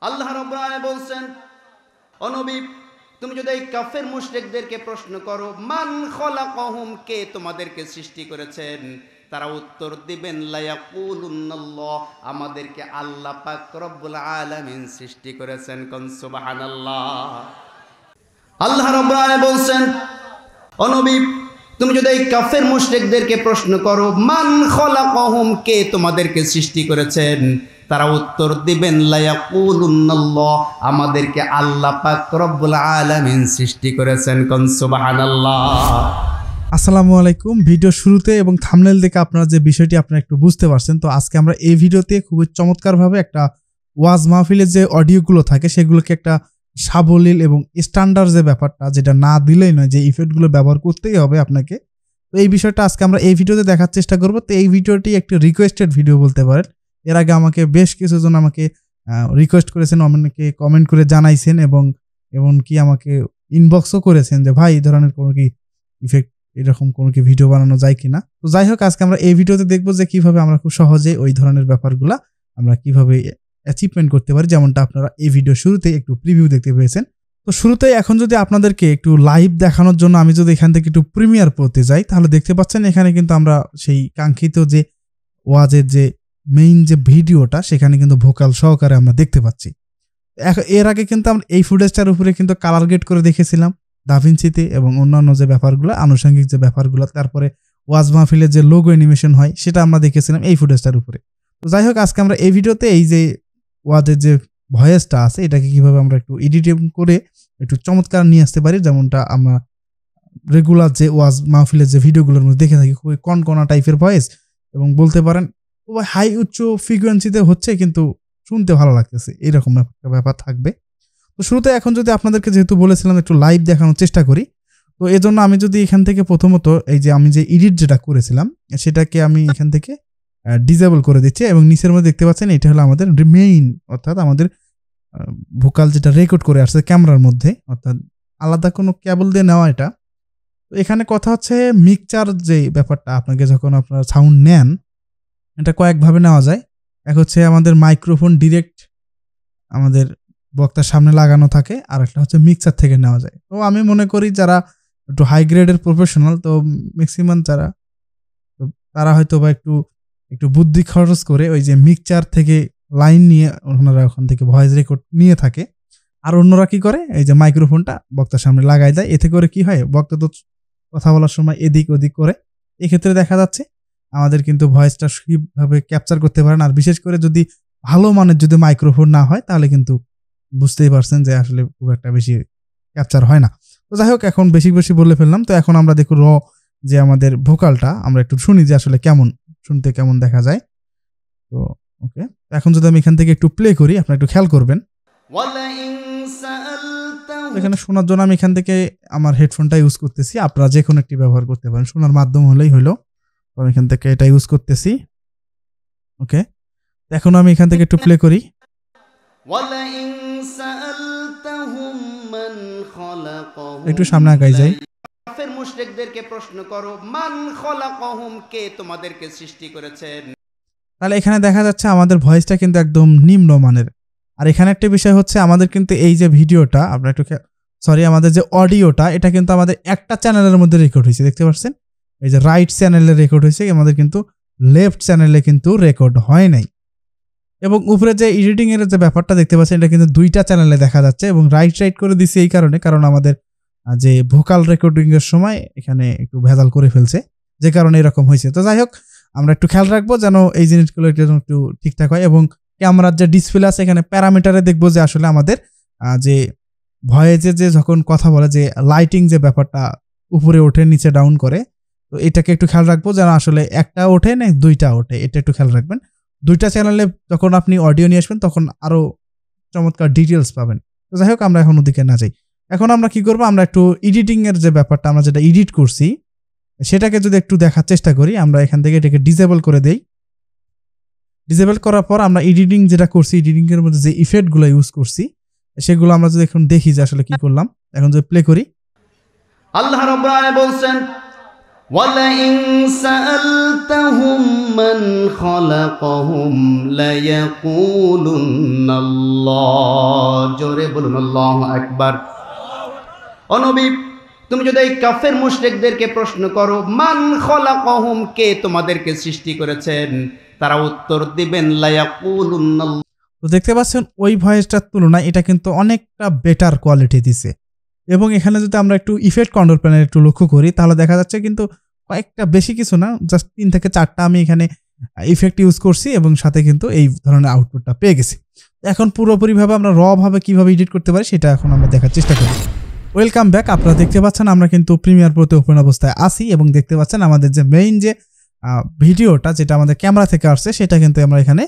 আল্লাহ রাব্বুল আলামিন বলছেন, ও নবী, তুমি যদি এই কাফের মুশরিকদেরকে প্রশ্ন করো, মান খলাকাহুম, কে তোমাদেরকে সৃষ্টি করেছেন, তারা উত্তর দিবেন লা ইয়াকুলুনাল্লাহ, আমাদেরকে আল্লাহ পাক রব্বুল আলামিন সৃষ্টি করেছেন। কোন সুবহানাল্লাহ। আল্লাহ রাব্বুল আলামিন বলছেন, ও নবী, তুমি যদি এই কাফের মুশরিকদেরকে প্রশ্ন করো, মান খলাকাহুম, কে তোমাদেরকে সৃষ্টি করেছেন, তারা উত্তর দিবেন লা ইয়াকুলুনাল্লাহ, আমাদেরকে আল্লাহ পাক রব্বুল আলামিন সৃষ্টি করেছেন। কোন সুবহানাল্লাহ। আসসালামু আলাইকুম। ভিডিও শুরুতে এবং থাম্বনেল দেখে আপনারা যে বিষয়টি আপনারা একটু বুঝতে পারছেন, তো আজকে আমরা এই ভিডিওতে খুবই চমৎকারভাবে একটা ওয়াজ মাহফিলের যে অডিওগুলো থাকে সেগুলোকে একটা সাবলীল এবং স্ট্যান্ডার্ড যে ব্যাপারটা, যেটা না দিলেই নয়, যে ইফেক্টগুলো ব্যবহার করতেই হবে আপনাকে, তো এই বিষয়টা আজকে আমরা এই ভিডিওতে দেখার চেষ্টা করব। তো এই ভিডিওটি একটি রিকোয়েস্টেড ভিডিও বলতে পারেন। এর আগে আমাকে বেশ কিছুজন আমাকে রিকোয়েস্ট করেছেন, অনেকে কমেন্ট করে জানাইছেন এবং এমনকি আমাকে ইনবক্সও করেছেন যে ভাই এই ধরনের কোনো কি ইফেক্ট, এরকম কোনো কি ভিডিও বানানো যায় কিনা। তো যাই হোক, আজকে আমরা এই ভিডিওতে দেখবো যে কিভাবে আমরা খুব সহজে ওই ধরনের ব্যাপারগুলা আমরা কিভাবে অ্যাচিভমেন্ট করতে পারি, যেমনটা আপনারা এই ভিডিও শুরুতে একটু প্রিভিউ দেখতে পেয়েছেন। তো শুরুতেই এখন যদি আপনাদেরকে একটু লাইভ দেখানোর জন্য আমি যদি এখান থেকে একটু প্রিমিয়ার পড়তে যাই, তাহলে দেখতে পাচ্ছেন এখানে কিন্তু আমরা সেই কাঙ্ক্ষিত যে ওয়াজের যে মেইন যে ভিডিওটা, সেখানে কিন্তু ভোকাল সহকারে আমরা দেখতে পাচ্ছি। এর আগে কিন্তু আমরা এই ফুটেজটার উপরে কিন্তু কালার গ্রেড করে দেখেছিলাম দাভিন্সিতে, এবং অন্যান্য যে ব্যাপারগুলো, আনুষঙ্গিক যে ব্যাপারগুলো, তারপরে ওয়াজ মাহফিলের যে লোগো অ্যানিমেশন হয় সেটা আমরা দেখেছিলাম এই ফুটেজটার উপরে। তো যাই হোক, আজকে আমরা এই ভিডিওতে এই যে ওয়াজের যে ভয়েসটা আছে এটাকে কিভাবে আমরা একটু এডিটিং করে একটু চমৎকার নিয়ে আসতে পারি, যেমনটা আমরা রেগুলার যে ওয়াজ মাহফিলের যে ভিডিওগুলোর মধ্যে দেখে থাকি, খুবই কনকনা টাইপের ভয়েস, এবং বলতে পারেন হাই উচ্চ ফ্রিকোয়েন্সিতে হচ্ছে কিন্তু শুনতে ভালো লাগতেছে, এরকম একটা ব্যাপার থাকবে। তো শুরুতে এখন যদি আপনাদেরকে যেহেতু বলেছিলাম একটু লাইভ দেখানোর চেষ্টা করি, তো এজন্য আমি যদি এখান থেকে প্রথমত এই যে আমি যে এডিট যেটা করেছিলাম সেটাকে আমি এখান থেকে ডিসেবল করে দিচ্ছি, এবং নিচের মধ্যে দেখতে পাচ্ছেন এটা হলো আমাদের মেইন, অর্থাৎ আমাদের ভোকাল যেটা রেকর্ড করে আসছে ক্যামেরার মধ্যে, অর্থাৎ আলাদা কোনো কেবল দিয়ে নেওয়া এটা। তো এখানে কথা হচ্ছে মিক্সচার যে ব্যাপারটা, আপনাকে যখন আপনারা সাউন্ড নেন এটা কয়েকভাবে নেওয়া যায়। এক হচ্ছে আমাদের মাইক্রোফোন ডিরেক্ট আমাদের বক্তার সামনে লাগানো থাকে, আর একটা হচ্ছে মিক্সার থেকে নেওয়া যায়। তো আমি মনে করি যারা একটু হাই গ্রেডের প্রফেশনাল, তো ম্যাক্সিমাম যারা, তো তারা হয়তো বা একটু বুদ্ধি খরচ করে ওই যে মিক্সচার থেকে লাইন নিয়ে ওনারা ওখান থেকে ভয়েস রেকর্ড নিয়ে থাকে। আর অন্যরা কি করে, এই যে মাইক্রোফোনটা বক্তার সামনে লাগাই দেয়। এতে করে কি হয়, বক্তা তো কথা বলার সময় এদিক ওদিক করে, এক্ষেত্রে দেখা যাচ্ছে আমাদের কিন্তু ভয়েসটা ঠিকভাবে ক্যাপচার করতে পারেন। আর বিশেষ করে যদি ভালো মানের যদি মাইক্রোফোন না হয়, তাহলে কিন্তু বুঝতেই পারছেন যে আসলে খুব একটা বেশি ক্যাপচার হয় না। তো যাই হোক, এখন বেশি বলে ফেললাম। তো এখন আমরা দেখো যে আমাদের ভোকালটা আমরা একটু শুনি যে আসলে কেমন শুনতে কেমন দেখা যায়। তো ওকে, এখন যদি আমি এখান থেকে একটু প্লে করি, আপনারা একটু খেয়াল করবেন। এখানে শোনার জন্য আমি এখান থেকে আমার হেডফোনটা ইউজ করতেছি, আপনারা যে কোনো একটি ব্যবহার করতে পারেন, শোনার মাধ্যম হলেই হলো। আমি এখান থেকে এটা ইউজ করতেছি। ওকে, এখন আমি এখান থেকে একটু প্লে করি। একটু সামনে আগাই যাই। কাফের মুশরিকদেরকে প্রশ্ন করো, মান খলাকাহুম, কে তোমাদেরকে সৃষ্টি করেছেন। তাহলে এখানে দেখা যাচ্ছে আমাদের ভয়েসটা কিন্তু একদম নিম্ন মানের। আর এখানে একটা বিষয় হচ্ছে, আমাদের কিন্তু এই যে ভিডিওটা আপনারা একটু আমাদের যে অডিওটা, এটা কিন্তু আমাদের একটা চ্যানেলের মধ্যে রেকর্ড হয়েছে, দেখতে পাচ্ছেন এই যে রাইট চ্যানেলে রেকর্ড হয়েছে, আমাদের কিন্তু লেফট চ্যানেলে কিন্তু রেকর্ড হয় নাই। এবং উপরে যে এডিটিং এর যে ব্যাপারটা দেখতে পাচ্ছেন, এটা কিন্তু দুইটা চ্যানেলে দেখা যাচ্ছে, এবং রাইট করে দিছি এই কারণ আমাদের যে ভোকাল রেকর্ডিং এর সময় এখানে একটু ভেজাল করে ফেলছে, যে কারণে এরকম হয়েছে। তো যাই হোক, আমরা একটু খেয়াল রাখবো যেন এই জিনিসগুলো একটু ঠিকঠাক হয়। এবং ক্যামেরার যে ডিসপ্লে আছে এখানে প্যারামিটারে দেখবো যে আসলে আমাদের যে ভয়েসে যে যখন কথা বলে যে লাইটিং যে ব্যাপারটা উপরে ওঠে নিচে ডাউন করে, তো এটাকে একটু খেয়াল রাখবো যেন আসলে একটা ওঠে না দুইটা ওঠে, এটা একটু খেয়াল রাখবেন। দুইটা চ্যানেলে যখন আপনি অডিও নিয়ে আসবেন তখন আরো চমৎকার ডিটেলস পাবেন। তো যাই হোক, আমরা এখন ওদিকে না যাই। এখন আমরা কি করবো, আমরা একটু এডিটিং এর যে ব্যাপারটা, আমরা যেটা এডিট করছি সেটাকে যদি একটু দেখার চেষ্টা করি, আমরা এখান থেকে এটাকে ডিসেবল করে দেই। ডিসেবল করার পর আমরা এডিটিং যেটা করছি, এডিটিং এর মধ্যে যে ইফেক্টগুলো ইউজ করছি সেগুলো আমরা যদি এখন দেখি যে আসলে কি করলাম। এখন যদি প্লে করি, আল্লাহ রাব্বুল আলামিন বলছেন, وَلَئِن سَأَلْتَهُمْ مَنْ خَلَقَهُمْ لَيَقُولُنَّ اللَّهُ জোরে বলুন আল্লাহু আকবার। ও নবী, তুমি যদি এই কাফের মুশরিকদেরকে প্রশ্ন করো মান খলাকাহুম, কে তোমাদেরকে সৃষ্টি করেছেন, তারা উত্তর দিবেন লায়াকুলুন্নাল্লাহ। তো দেখতে পাচ্ছেন ওই ভয়েসটার তুলনায় এটা কিন্তু অনেকটা বেটার কোয়ালিটি দিছে। এবং এখানে যদি আমরা একটু ইফেক্ট কন্ট্রোল প্যানেল একটু লক্ষ্য করি তাহলে দেখা যাচ্ছে কিন্তু কয়েকটা, বেশি কিছু না, জাস্ট 3 থেকে 4টা আমি এখানে ইফেক্ট ইউজ করছি এবং সাথে কিন্তু এই ধরনের আউটপুটটা পেয়ে গেছি। এখন পুরোপুরিভাবে আমরা ভাবে কিভাবে এডিট করতে পারি সেটা এখন আমরা দেখার চেষ্টা করি। Welcome back. আপনারা দেখতে পাচ্ছেন আমরা কিন্তু প্রিমিয়ার প্রোতে ওপেন অবস্থায় আসি এবং দেখতে পাচ্ছেন আমাদের যে মেইন যে ভিডিওটা যেটা আমাদের ক্যামেরা থেকে আসছে সেটা কিন্তু আমরা এখানে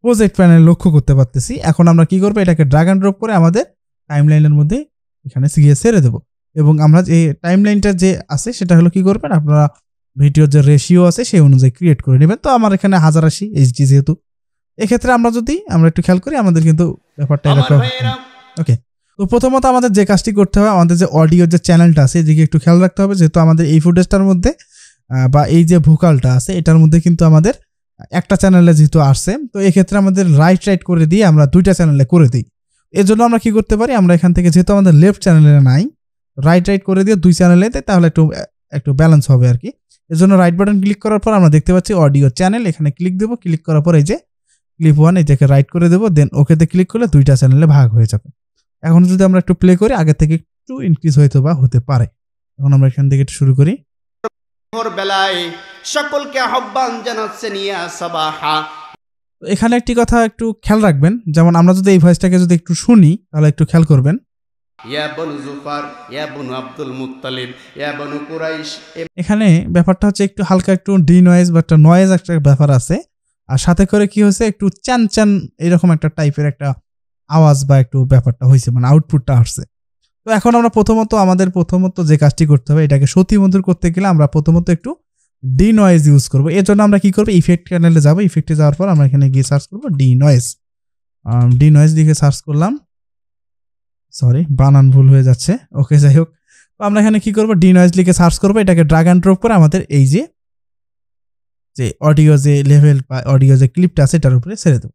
প্রজেক্ট প্যানেল লক্ষ্য করতে পারতেছি। এখন আমরা কি করবো, এটাকে ড্র্যাগ অ্যান্ড ড্রপ করে আমাদের টাইমলাইনের মধ্যে এখানে গিয়ে ছেড়ে দেবো। এবং আমরা যে টাইমলাইনটা যে আছে সেটা হলো কি করবেন, আপনারা ভিডিওর যে রেশিও আছে সেই অনুযায়ী ক্রিয়েট করে নেবেন। তো আমার এখানে 1080 এইচডি যেহেতু, এক্ষেত্রে আমরা একটু খেয়াল করি আমাদের কিন্তু ব্যাপারটা এরকম। ওকে, তো প্রথমত আমাদের যে কাজটি করতে হবে, আমাদের যে অডিও যে চ্যানেলটা আছে এদিকে একটু খেয়াল রাখতে হবে, যেহেতু আমাদের এই ফুটেজটার মধ্যে বা এই যে ভোকালটা আছে এটার মধ্যে কিন্তু আমাদের একটা চ্যানেলে যেহেতু আসছে, তো এক্ষেত্রে আমাদের রাইট করে দিয়ে আমরা 2টা চ্যানেলে করে দিই। এর জন্য আমরা কি করতে পারি, আমরা এখান থেকে যেহেতু আমাদের লেফট চ্যানেলে নাই, রাইট করে দিয়ে 2 চ্যানেলে দেয়, তাহলে একটু ব্যালেন্স হবে আর কি। এর জন্য রাইট বাটন ক্লিক করার পর আমরা দেখতে পাচ্ছি অডিও চ্যানেল, এখানে ক্লিক দেবো। ক্লিক করার পর এই যে ক্লিপ 1 এটাকে রাইট করে দেবো, দেন ওকেতে ক্লিক করলে 2টা চ্যানেলে ভাগ হয়ে যাবে। এখন যদি আমরা একটু প্লে করি, আগে থেকে একটু ইনক্রিজ হয়তো বা হতে পারে। এখন আমরা এখান থেকে একটু শুরু করি। ভোরবেলায় সকলকে আহ্বান জানাচ্ছেন ইয়া সাবাহা। এখানে একটি কথা একটু খেয়াল রাখবেন, যেমন আমরা যদি এই ভয়েসটাকে যদি একটু শুনি তাহলে একটু খেয়াল করবেন। ইয়া বনু জুফার, ইয়া বনু আব্দুল মুত্তালিব, ইয়া বনু কুরাইশ। এখানে ব্যাপারটা হচ্ছে একটু হালকা একটু ডি নয়েজ বা একটা নয়েজ একটা ব্যাপার আছে, আর সাথে করে কি হয়েছে একটু চান চান এরকম একটা টাইপের একটা আওয়াজ বা একটু ব্যাপারটা হয়েছে, মানে আউটপুটটা আসছে। তো এখন আমরা প্রথমত যে কাজটি করতে হবে, এটাকে সত্যিমধুর করতে গেলে আমরা প্রথমত একটু ডি নয়েজ ইউজ করবো। এর জন্য আমরা কি করবো, ইফেক্ট প্যানেলে যাবো। ইফেক্টে যাওয়ার পর আমরা এখানে গিয়ে সার্চ করবো ডি নয়েজ লিখে সার্চ করলাম। সরি, বানান ভুল হয়ে যাচ্ছে। ওকে, যাই হোক, তো আমরা এখানে কি করবো, ডি নয়েজ লিখে সার্চ করবো। এটাকে ড্র্যাগ অ্যান্ড ড্রপ করে আমাদের এই যে অডিও যে লেভেল বা অডিও যে ক্লিপটা আছে এটার উপরে ছেড়ে দেবো।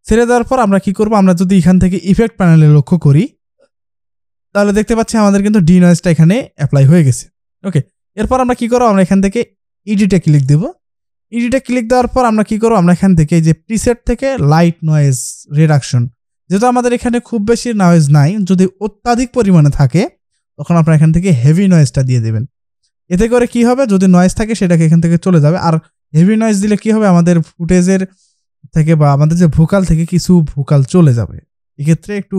ছেড়ে দেওয়ার পর আমরা কি করবো, আমরা যদি এখান থেকে ইফেক্ট প্যানেলে লক্ষ্য করি তাহলে দেখতে পাচ্ছি আমাদের কিন্তু ডি নয়েজটা এখানে অ্যাপ্লাই হয়ে গেছে। ওকে, এরপর আমরা কি করবো, আমরা এখান থেকে এডিটে ক্লিক দেবো। এডিটে ক্লিক দেওয়ার পর আমরা কি করবো, আমরা এখান থেকে এই যে প্রিসেট থেকে লাইট নয়েজ রিডাকশন, যেহেতু আমাদের এখানে খুব বেশি নয়েজ নাই, যদি অত্যাধিক পরিমাণে থাকে তখন আপনারা এখান থেকে হেভি নয়েজটা দিয়ে দেবেন। এতে করে কি হবে, যদি নয়েজ থাকে সেটাকে এখান থেকে চলে যাবে। আর হেভি নয়েজ দিলে কি হবে, আমাদের ফুটেজের থেকে বা আমাদের যে ভোকাল থেকে কিছু ভোকাল চলে যাবে, এক্ষেত্রে একটু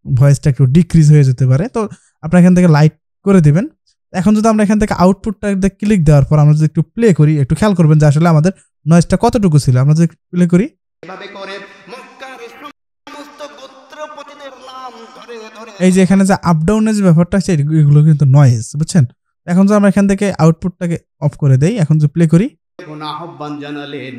ভয়েসটা একটু ডিক্রিজ হয়ে যেতে পারে। তো আপনারা এখান থেকে লাইট করে দিবেন। এখন যদি আমরা এখান থেকে আউটপুটটা ক্লিক দেওয়ার পর আমরা যদি একটু প্লে করি, একটু খেয়াল করবেন যে আসলে আমাদের নয়েজটা কতটুকু ছিল। আমরা যদি প্লে করি, এভাবে করে মক্কার সমস্ত গোত্রপতিদের নাম ধরে ধরে এই যে এখানে যে আপ ডাউনের যে ব্যাপারটা আছে এগুলো কিন্তু নয়েজ, বুঝছেন। এখন যদি আমরা এখান থেকে আউটপুটটাকে অফ করে দেই, এখন যদি প্লে করি, আহ্বান জানালেন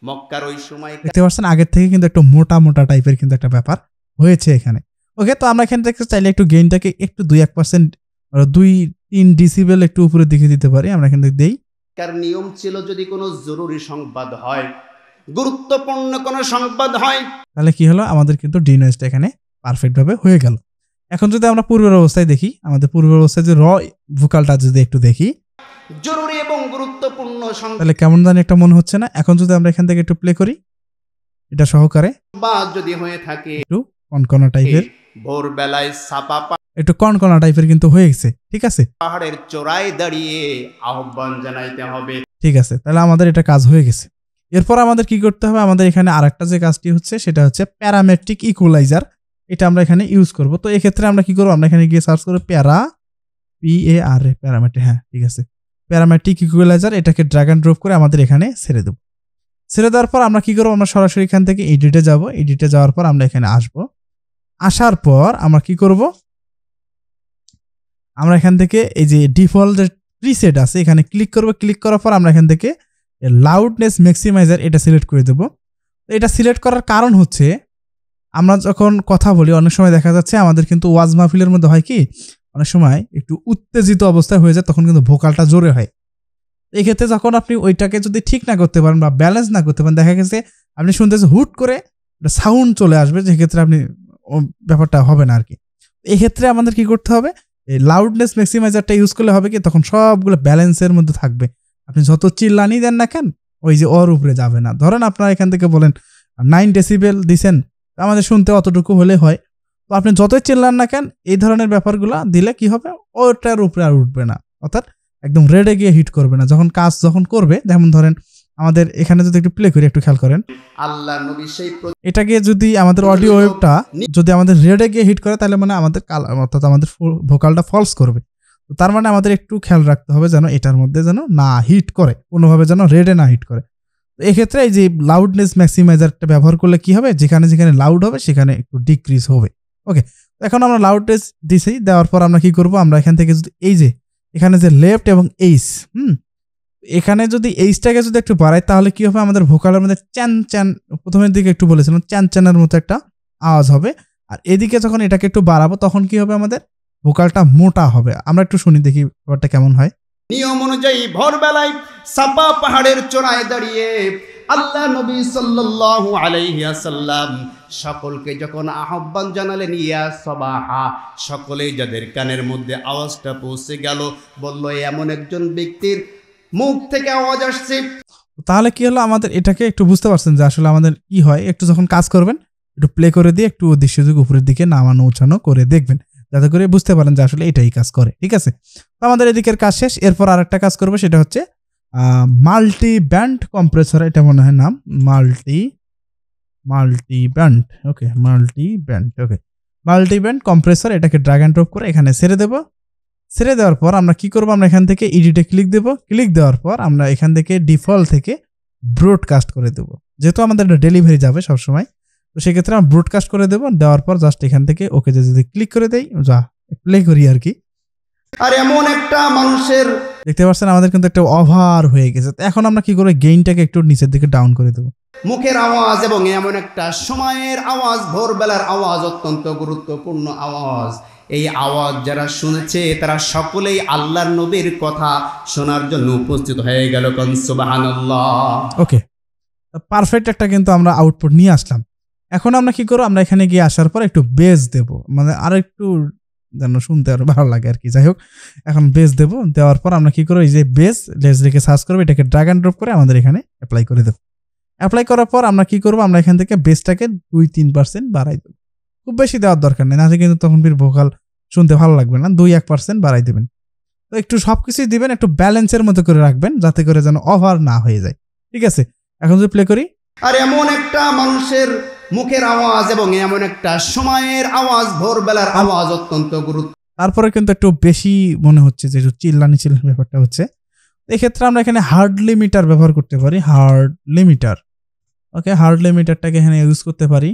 মক্কার ওই সময়। দেখতে পাচ্ছেন আগের থেকে কিন্তু একটু মোটা টাইপের কিন্তু একটা ব্যাপার হয়েছে এখানে। ওকে, তো আমরা এখান থেকে চাইলে একটু গেইনটাকে একটু 2-1% 2-3 ডিসিবেল একটু উপরে দিকে দিতে পারি। আমরা এখান থেকে দেই। কার নিয়ম ছিল যদি কোনো জরুরি সংবাদ হয়, গুরুত্বপূর্ণ কোনো সংবাদ হয়, তাহলে কি হলো, আমাদের কিন্তু ডি নয়েজটা এখানে পারফেক্ট ভাবে হয়ে গেল। এখন যদি আমরা পূর্বের অবস্থায় দেখি, আমাদের পূর্বের অবস্থায় যে র ভোকালটা যদি একটু দেখি, জরুরি এবং গুরুত্বপূর্ণ তাহলে কেমন জানি একটা মনে হচ্ছে না। এখন যদি আমরা এখান থেকে একটু প্লে করি, এটা সহকারে সংবাদ যদি হয়ে থাকে একটু কনকনা টাইপের, ভোরবেলায় ছাপা একটু কনকনা টাইপের কিন্তু হয়ে গেছে। ঠিক আছে, পাহাড়ের চূড়ায় দাঁড়িয়ে আহ্বান জানাইতে হবে। ঠিক আছে, তাহলে আমাদের এটা কাজ হয়ে গেছে। এরপর আমাদের কি করতে হবে, আমাদের এখানে আরেকটা যে কাজটি হচ্ছে সেটা হচ্ছে প্যারামেট্রিক ইকুয়ালাইজার। এটা আমরা এখানে ইউজ করব। তো এক্ষেত্রে আমরা কি করবো, আমরা এখানে গিয়ে সার্চ করবো প্যারামেট্রিক, হ্যাঁ ঠিক আছে, প্যারামেট্রিক ইকুয়ালাইজার। এটাকে ড্র্যাগ অ্যান্ড ড্রপ করে আমাদের এখানে ছেড়ে দেবো। ছেড়ে দেওয়ার পর আমরা কি করবো, আমরা সরাসরি এখান থেকে এডিটে যাব। এডিটে যাওয়ার পর আমরা এখানে আসবো। আসার পর আমরা কি করব, আমরা এখান থেকে এই যে ডিফল্ট প্রিসেট আছে এখানে ক্লিক করব। ক্লিক করার পর আমরা এখান থেকে লাউডনেস ম্যাক্সিমাইজার এটা সিলেক্ট করে দেব। এটা সিলেক্ট করার কারণ হচ্ছে, আমরা যখন কথা বলি অনেক সময় দেখা যাচ্ছে আমাদের কিন্তু ওয়াজ মাহফিলের মধ্যে হয় কি, অনেক সময় একটু উত্তেজিত অবস্থায় হয়ে যায়, তখন কিন্তু ভোকালটা জোরে হয়। এই ক্ষেত্রে যখন আপনি ওইটাকে যদি ঠিক না করতে পারেন বা ব্যালেন্স না করতে পারেন, দেখা গেছে আপনি শুনতেছেন হুট করে সাউন্ড চলে আসবে, যেক্ষেত্রে আপনি ব্যাপারটা হবে না আর কি। এই ক্ষেত্রে আমাদের কি করতে হবে, এই লাউডনেস ম্যাক্সিমাইজারটা ইউজ করলে হবে কি, তখন সবগুলো ব্যালেন্সের মধ্যে থাকবে। আপনি যত চিল্লানি দেন না কেন, ওই যে ওর উপরে যাবে না। ধরেন আপনারা এখান থেকে বলেন 9 ডেসিবেল দিছেন, আমাদের শুনতে অতটুকু হলে হয়, তো আপনি যতই চিল্লান না কেন এই ধরনের ব্যাপারগুলো দিলে কি হবে, ওটার উপরে আর উঠবে না, অর্থাৎ একদম রেডে গিয়ে হিট করবে না। যখন করবে, যেমন ধরেন আমাদের এখানে যদি একটু প্লে করি, একটু খেয়াল করেন, আল্লাহ নবী সেই এটাকে যদি আমাদের অডিও ওয়েভটা যদি আমাদের রেডে গিয়ে হিট করে, তাহলে মানে আমাদের অর্থাৎ আমাদের ভোকালটা ফলস করবে। তো তার মানে আমাদের একটু খেয়াল রাখতে হবে যেন এটার মধ্যে যেন না হিট করে, কোনোভাবে যেন রেডে না হিট করে। তো এক্ষেত্রে এই যে লাউডনেস ম্যাক্সিমাইজারটা ব্যবহার করলে কি হবে, যেখানে যেখানে লাউড হবে সেখানে একটু ডিক্রিজ হবে। ওকে, এখন আমরা লাউডনেস দিছি, দেওয়ার পর আমরা কি করব, আমরা এখান থেকে যদি এই যে এখানে যে লেফট এবং এইচ, এখানে যদি এইচটাকে যদি একটু বাড়াই, তাহলে কি হবে, আমাদের ভোকালের মধ্যে চ্যান চ্যান, প্রথমের দিকে একটু বলেছিলাম চ্যান চ্যানের মতো একটা আওয়াজ হবে। আর এদিকে যখন এটাকে একটু বাড়াবো, তখন কি হবে, আমাদের ভোকালটা মোটা হবে। আমরা একটু শুনি, দেখি ব্যাপারটা কেমন হয়। নিয়ম অনুযায়ী ভোরবেলায় সাফা পাহাড়ের চূড়ায় দাঁড়িয়ে আল্লাহ নবী সাল্লাল্লাহু আলাইহি ওয়াসাল্লাম সকলকে যখন আহ্বান জানালেন, ইয়া সাবাহা, সকলেই যাদের কানের মধ্যে আওয়াজটা পৌঁছে গেল, বলল এমন একজন ব্যক্তির মুখ থেকে আওয়াজ আসছে। তাহলে কি হলো, আমাদের এটাকে একটু বুঝতে পারছেন যে আসলে আমাদের কি হয়। একটু যখন কাজ করবেন, একটু প্লে করে দিয়ে একটু দৃশ্যযোগ উপরের দিকে নামানো উঠানো করে দেখবেন, যাতে করে বুঝতে পারেন যে আসলে এটাই কাজ করে। ঠিক আছে, তো আমাদের এদিকের কাজ শেষ। এরপর আরেকটা কাজ করবো, সেটা হচ্ছে মাল্টি ব্যান্ড কম্প্রেসর, এটা মনে হয় নাম, মাল্টি ব্যান্ড। ওকে, মাল্টি ব্যান্ড কম্প্রেসর, এটাকে ড্র্যাগ অ্যান্ড ড্রপ করে এখানে ছেড়ে দেবো। ছেড়ে দেওয়ার পর আমরা কি করবো, আমরা এখান থেকে এডিটে ক্লিক দেবো। ক্লিক দেওয়ার পর আমরা এখান থেকে ডিফল্ট থেকে ব্রডকাস্ট করে দেবো, যেহেতু আমাদের ডেলিভারি যাবে সবসময়, তো সেক্ষেত্রে আমরা ব্রডকাস্ট করে দেবো। দেওয়ার পর জাস্ট এখান থেকে ওকে যদি ক্লিক করে দেই, যা প্লে করি আর কি। আর এমন একটা মানুষের, দেখতে পাচ্ছেন আমাদের কিন্তু একটা ওভার হয়ে গেছে। তো এখন আমরা কি করবো, গেইনটাকে একটু নিচের দিকে ডাউন করে দেবো। মুখের আওয়াজ এবং এমন একটা সময়ের আওয়াজ, ভোরবেলার আওয়াজ, অত্যন্ত গুরুত্বপূর্ণ আওয়াজ। এই আওয়াজ যারা শুনেছে তারা সকলেই আল্লাহর নবীর কথা শোনার জন্য উপস্থিত হয়ে গেল। কোন সুবহানাল্লাহ। ওকে, পারফেক্ট একটা কিন্তু আমরা আউটপুট নিয়ে আসলাম। এখন আমরা কি করবো, আমরা এখানে গিয়ে আসার পর একটু বেস দেব, মানে আরো একটু যেন শুনতে আরো ভালো লাগে আর কি। যাই হোক, এখন বেস দেবো। দেওয়ার পর আমরা কি করবো, এই যে বেস লেস রেখে সার্চ করবো, এটাকে ড্র্যাগ অ্যান্ড ড্রপ করে আমাদের এখানে অ্যাপ্লাই করে দেবো। অ্যাপ্লাই করার পর আমরা কি করবো, আমরা এখান থেকে বেসটাকে 2-3% বাড়াই দেবো। খুব বেশি দেওয়ার দরকার নেই, নাহলে কিন্তু তখন ফির ভোকাল শুনতে ভালো লাগবে না। 2-1% বাড়াই দেবেন। তো একটু সবকিছুই দিবেন, একটু ব্যালেন্সের মতো করে রাখবেন, যাতে করে যেন ওভার না হয়ে যায়। ঠিক আছে, এখন যদি প্লে করি, আর এমন একটা মানুষের মুখের আওয়াজ এবং এমন একটা সময়ের আওয়াজ, ভোরবেলার আওয়াজ, অত্যন্ত গুরুত্ব। তারপরে কিন্তু একটু বেশি মনে হচ্ছে যে চিল্লানি ব্যাপারটা হচ্ছে। এক্ষেত্রে আমরা এখানে হার্ড লিমিটার ব্যবহার করতে পারি। হার্ড লিমিটার, ওকে, হার্ড লিমিটারটাকে এখানে ইউজ করতে পারি।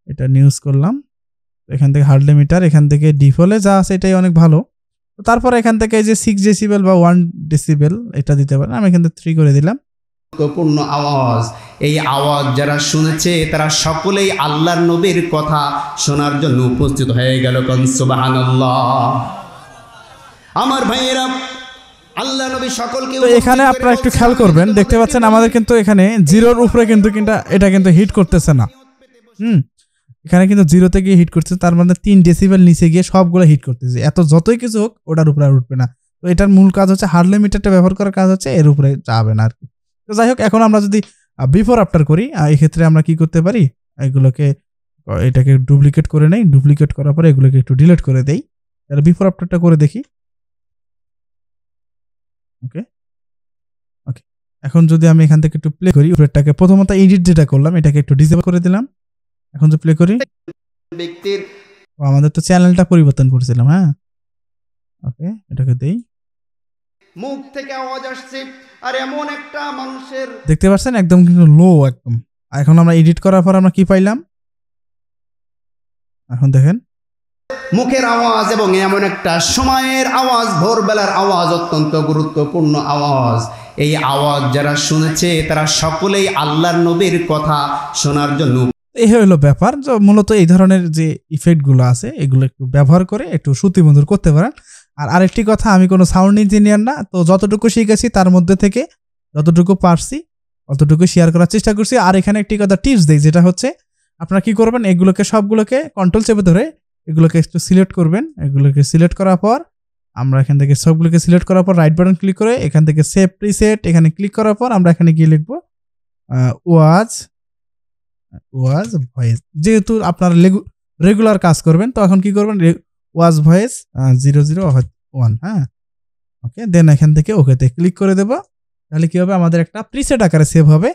এটা ইউজ করলাম। এখান থেকে হার্ড লিমিটার, এখান থেকে ডিফল্টে যা আছে এটাই অনেক ভালো। তো তারপর এখান থেকে এই যে 6 ডেসিবেল বা 1 ডেসিবেল এটা দিতে পারেন। আমি এখান থেকে 3 করে দিলাম। গুরুত্বপূর্ণ আওয়াজ। এই আওয়াজ যারা শুনেছে তারা সকলেই আল্লাহর নবীর কথা শোনার জন্য উপস্থিত হয়ে গেল। কোন সুবহানাল্লাহ। আমার ভাইয়েরা, আল্লাহ নবী সকলকে, তো এখানে আপনারা একটু খেয়াল করবেন, দেখতে পাচ্ছেন আমাদের কিন্তু এখানে জিরোর উপরে কিন্তু এটা কিন্তু হিট করতেছে না। এখানে কিন্তু জিরোতে গিয়ে হিট করতেছে, তার মানে 3 ডেসিবেল নিচে গিয়ে সবগুলো হিট করতেছে। এত যতই কিছু হোক ওটার উপরে আর উঠবে না। তো এটার মূল কাজ হচ্ছে, হার্ড লিমিটারটা ব্যবহার করার কাজ হচ্ছে এর উপরে যাবে না আর কি। তো যাই হোক, এখন আমরা যদি বিফোর আফটার করি, এই ক্ষেত্রে আমরা কি করতে পারি, এটাকে ডুপ্লিকেট করে নেই। ডুপ্লিকেট করার পরে এগুলোকে একটু ডিলিট করে দেই। তাহলে বিফোর আফটারটা করে দেখি। ওকে, এখন যদি আমি এখান থেকে একটু প্লে করি, উপরেরটাকে প্রথমত এডিট যেটা করলাম এটাকে একটু ডিসেবল করে দিলাম। এখন যদি প্লে করি, ব্যক্তির, আমাদের তো চ্যানেলটা পরিবর্তন করেছিলাম। হ্যাঁ, ওকে, এটাকে দেই। মুখ থেকে আওয়াজ আসছে আর এমন একটা মানুষের, দেখতে পাচ্ছেন একদম কিন্তু লো একদম। এখন আমরা এডিট করার পর আমরা কি পাইলাম, এখন দেখেন মুখের আওয়াজ এবং এমন একটা সময়ের আওয়াজ, ভোরবেলার আওয়াজ, অত্যন্ত গুরুত্বপূর্ণ আওয়াজ। এই আওয়াজ যারা শুনেছে তারা সকলেই আল্লাহর নবীর কথা শোনার জন্য। এই হলো ব্যাপার। মূলত এই ধরনের যে ইফেক্টগুলো আছে এগুলো একটু ব্যবহার করে একটু শ্রুতিমধুর করতে পারেন। আর আরেকটি কথা, আমি কোনো সাউন্ড ইঞ্জিনিয়ার না, তো যতটুকু শিখেছি তার মধ্যে থেকে যতটুকু পারছি অতটুকু শেয়ার করার চেষ্টা করছি। আর এখানে একটি কথা টিপস দেই, যেটা হচ্ছে আপনারা কি করবেন, এগুলোকে সবগুলোকে কন্ট্রোল চেপে ধরে এগুলোকে একটু সিলেক্ট করবেন। এগুলোকে সিলেক্ট করার পর আমরা এখান থেকে সবগুলোকে সিলেক্ট করার পর রাইট বাটন ক্লিক করে এখান থেকে সেভ প্রিসেট এখানে ক্লিক করার পর আমরা এখানে গিয়ে লিখবো ওয়াজ ভয়েস। যেহেতু আপনারা রেগুলার কাজ করবেন, তো এখন কি করবেন, ওয়াজ ভয়েস 001, হ্যাঁ ওকে। দেন এখান থেকে ওকেতে ক্লিক করে দেব। তাহলে কি হবে, আমাদের একটা প্রিসেট আকারে সেভ হবে।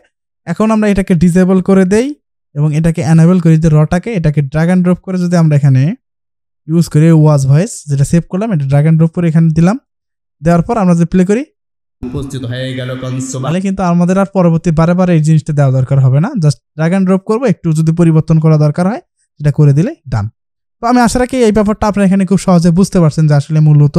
এখন আমরা এটাকে ডিসেবল করে দেই এবং এটাকে এনাবেল করি, যে রটাকে এটাকে ড্র্যাগ অ্যান্ড ড্রপ করে যদি আমরা এখানে ইউজ করি ওয়াজ ভয়েস, যেটা সেভ করলাম, এটা ড্র্যাগ অ্যান্ড ড্রপ করে এখানে দিলাম। দেওয়ার পর আমরা যদি প্লে করি উপস্থিত হয়ে গেল তাহলে কিন্তু আমাদের আর পরবর্তী বারে এই জিনিসটা দেওয়া দরকার হবে না। জাস্ট ড্র্যাগ অ্যান্ড ড্রপ করবো, একটু যদি পরিবর্তন করা দরকার হয় সেটা করে দিলে ডান। তো আমি আশা রাখি এই ব্যাপারটা আপনারা এখানে খুব সহজে বুঝতে পারছেন যে আসলে মূলত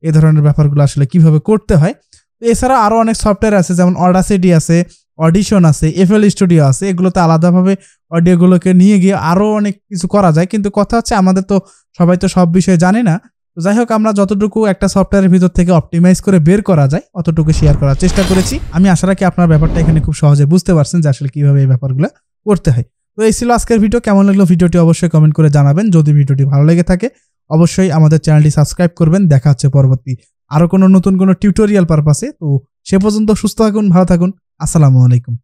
এই ধরনের ব্যাপারগুলো আসলে কিভাবে করতে হয়। তো এছাড়া আরও অনেক সফটওয়্যার আছে, যেমন অডাসিটি আছে, অডিশন আছে, FL স্টুডিও আছে। এগুলোতে আলাদাভাবে অডিওগুলোকে নিয়ে গিয়ে আরও অনেক কিছু করা যায়, কিন্তু কথা হচ্ছে আমাদের তো সবাই তো সব বিষয়ে জানে না। তো যাই হোক, আমরা যতটুকু একটা সফটওয়্যারের ভিতর থেকে অপটিমাইজ করে বের করা যায় অতটুকু শেয়ার করার চেষ্টা করেছি। আমি আশা রাখি আপনার ব্যাপারটা এখানে খুব সহজে বুঝতে পারছেন যে আসলে কিভাবে এই ব্যাপারগুলো করতে হয়। তো এই ছিল আজকের ভিডিও। কেমন লাগলো ভিডিওটি অবশ্যই কমেন্ট করে জানাবেন। যদি ভিডিওটি ভালো লেগে থাকে অবশ্যই আমাদের চ্যানেলটি সাবস্ক্রাইব করবেন। দেখা হচ্ছে পরবর্তী আরো কোনো নতুন কোনো টিউটোরিয়াল পারপাসে। তো সে পর্যন্ত সুস্থ থাকুন, ভালো থাকুন। আসসালামু আলাইকুম।